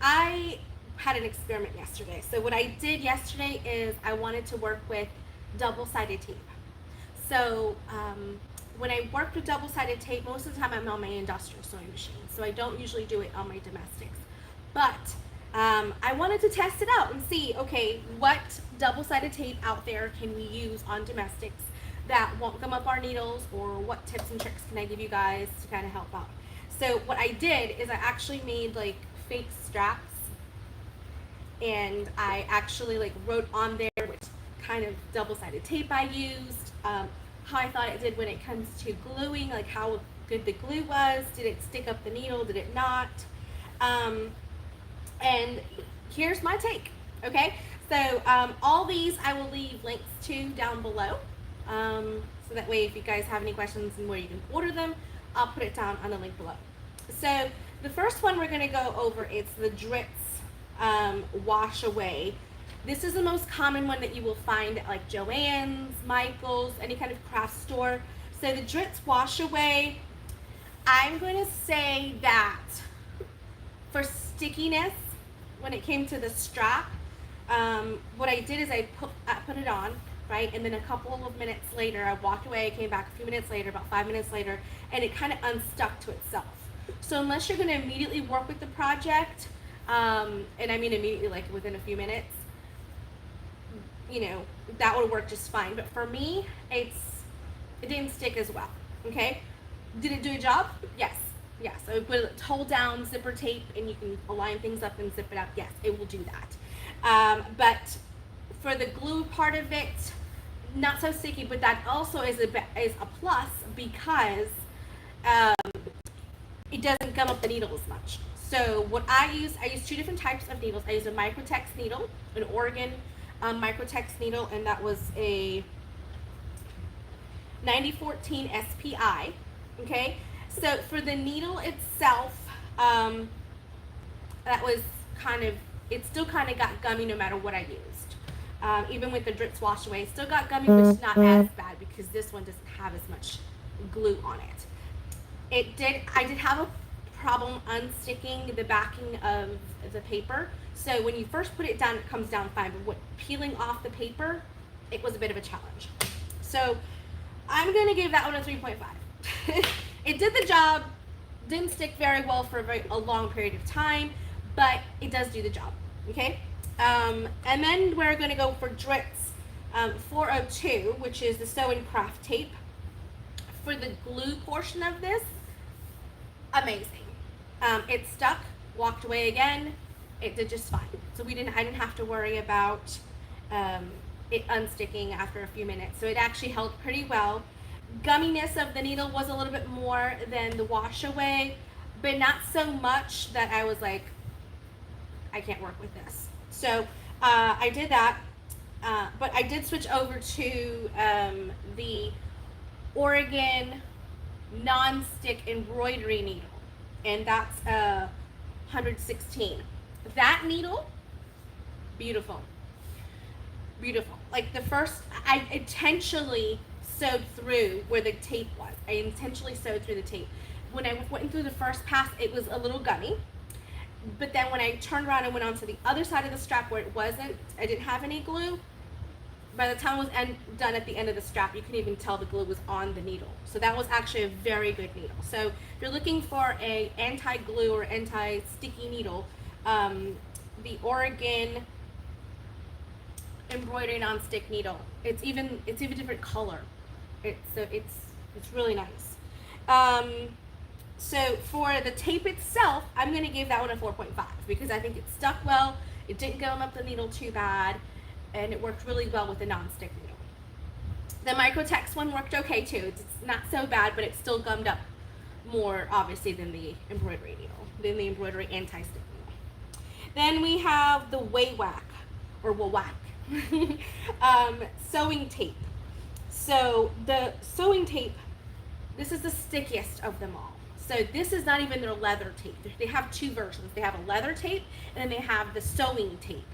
I had an experiment yesterday. So what I did yesterday is I wanted to work with double-sided tape. So when I work with double-sided tape, most of the time I'm on my industrial sewing machine. So I don't usually do it on my domestics. But I wanted to test it out and see, okay, what double-sided tape out there can we use on domestics that won't gum up our needles, or what tips and tricks can I give you guys to kind of help out. So what I did is I actually made like fake straps, and I actually like wrote on there which kind of double-sided tape I used, how I thought it did when it comes to gluing, like how good the glue was, did it stick up the needle, did it not, and here's my take, okay? So all these I will leave links to down below, so that way if you guys have any questions and where you can order them, I'll put it down on the link below. So the first one we're going to go over is the Dritz Wash Away. This is the most common one that you will find at like Joann's, Michael's, any kind of craft store. So the Dritz Wash Away, I'm going to say that for stickiness, when it came to the strap, what I did is I put it on, right? And then a couple of minutes later, I walked away, came back a few minutes later, about 5 minutes later, and it kind of unstuck to itself. So unless you're going to immediately work with the project, and I mean immediately, like within a few minutes, you know, that would work just fine. But for me, it didn't stick as well, okay? Did it do a job? Yes. Yes, so hold down zipper tape and you can align things up and zip it up. Yes, it will do that. But for the glue part of it, not so sticky, but that also is a plus because it doesn't gum up the needle as much. So what I use two different types of needles. I use a Microtex needle, an Oregon Microtex needle, and that was a 9014 SPI, okay? So for the needle itself, that was kind of, it still kind of got gummy no matter what I used. Even with the Dritz Wash Away, it still got gummy, but it's not as bad because this one doesn't have as much glue on it. I did have a problem unsticking the backing of the paper. So when you first put it down, it comes down fine, but peeling off the paper, it was a bit of a challenge. So I'm going to give that one a 3.5. It did the job, didn't stick very well for a long period of time, but it does do the job, okay? And then we're going to go for Dritz 402, which is the sew and craft tape. For the glue portion of this, amazing. It stuck, walked away again, it did just fine. So I didn't have to worry about it unsticking after a few minutes. So it actually held pretty well. Gumminess of the needle was a little bit more than the Wash Away, but not so much that I was like, I can't work with this. So I did that, but I did switch over to the Oregon non-stick embroidery needle, and that's 116. That needle, beautiful, beautiful. Like the first, I intentionally sewed through where the tape was. I intentionally sewed through the tape. When I went through the first pass, it was a little gummy, but then when I turned around and went on to the other side of the strap where it wasn't, I didn't have any glue, by the time it was done at the end of the strap, you couldn't even tell the glue was on the needle. So that was actually a very good needle. So if you're looking for a anti-glue or anti-sticky needle, the Oregon embroidery non-stick needle, it's even different color. It's really nice. So for the tape itself, I'm going to give that one a 4.5 because I think it stuck well. It didn't gum up the needle too bad, and it worked really well with the non-stick needle. The Microtex one worked okay too. It's not so bad, but it still gummed up more obviously than the embroidery needle, than the embroidery anti-stick needle. Then we have the Waywack or Wawack sewing tape. So the sewing tape, this is the stickiest of them all. So this is not even their leather tape. They have two versions. They have a leather tape and then they have the sewing tape,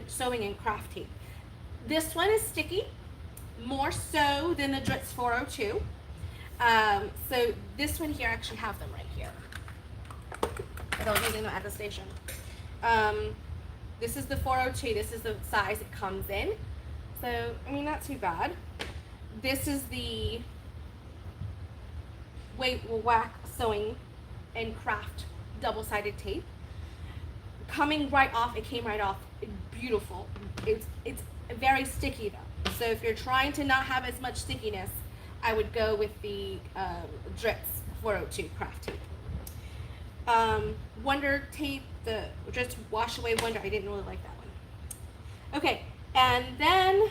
sewing and craft tape. This one is sticky, more so than the Dritz 402. So this one here, I actually have them right here. I was using them at the station. This is the 402. This is the size it comes in. So, I mean, not too bad. This is the Whack Sewing and Craft double-sided tape. Coming right off, it came right off. Beautiful. It's very sticky though. So if you're trying to not have as much stickiness, I would go with the Dritz 402 craft tape. Wonder tape, the just Wash Away Wonder. I didn't really like that one. Okay, and then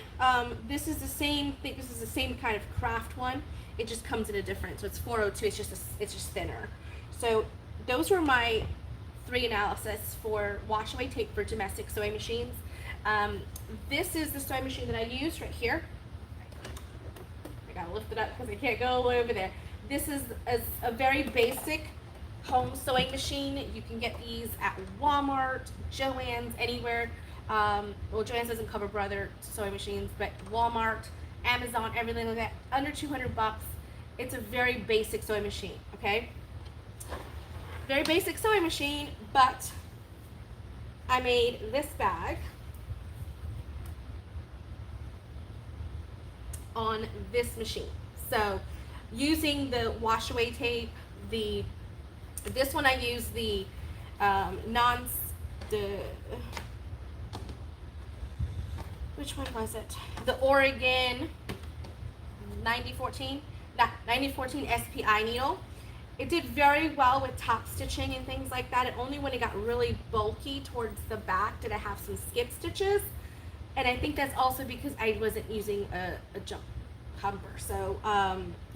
this is the same thing. This is the same kind of craft one. It just comes in a different. So it's 402. It's just thinner. So those were my 3 analysis for wash away tape for domestic sewing machines. This is the sewing machine that I use right here. I gotta lift it up because I can't go all the way over there. This is a very basic home sewing machine. You can get these at Walmart, Joann's, anywhere. Well, Joann's doesn't cover brother sewing machines, but Walmart, Amazon, everything like that, under 200 bucks. It's a very basic sewing machine, okay? Very basic sewing machine, but I made this bag on this machine. So using the wash away tape, this one I use the which one was it? The Oregon 9014 SPI needle. It did very well with top stitching and things like that. And only when it got really bulky towards the back did I have some skip stitches. And I think that's also because I wasn't using a jumper. So,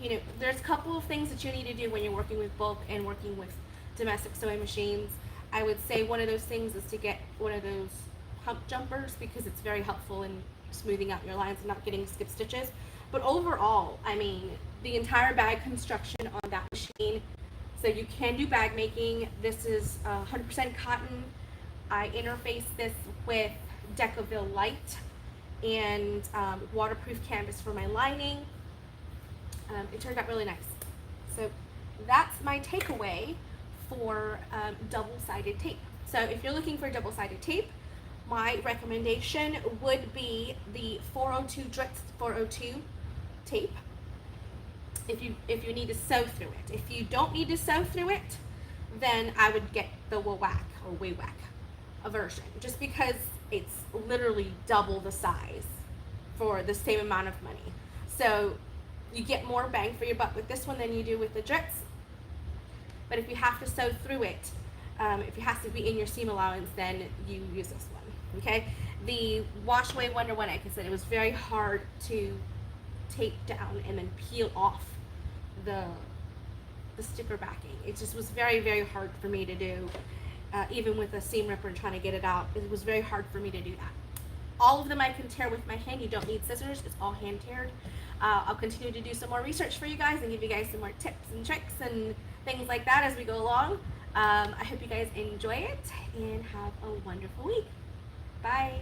you know, there's a couple of things that you need to do when you're working with bulk and working with domestic sewing machines. I would say one of those things is to get one of those hump jumpers because it's very helpful in smoothing out your lines and not getting skip stitches. But overall, I mean, the entire bag construction on that machine, so you can do bag making. This is 100% cotton. I interfaced this with Decaville Light and waterproof canvas for my lining. It turned out really nice. So that's my takeaway for double-sided tape. So if you're looking for double-sided tape, my recommendation would be the 402 Dritz 402 tape. If you need to sew through it. If you don't need to sew through it, then I would get the Whack or Whack version, just because it's literally double the size for the same amount of money. So you get more bang for your buck with this one than you do with the Dritz. But if you have to sew through it, if it has to be in your seam allowance, then you use this one. Okay, the Wash Away Wonder one, like I said, it was very hard to tape down and then peel off the sticker backing. It just was very, very hard for me to do. Even with a seam ripper and trying to get it out, it was very hard for me to do that. All of them I can tear with my hand. You don't need scissors. It's all hand teared. I'll continue to do some more research for you guys and give you guys some more tips and tricks and things like that as we go along. I hope you guys enjoy it and have a wonderful week. Bye.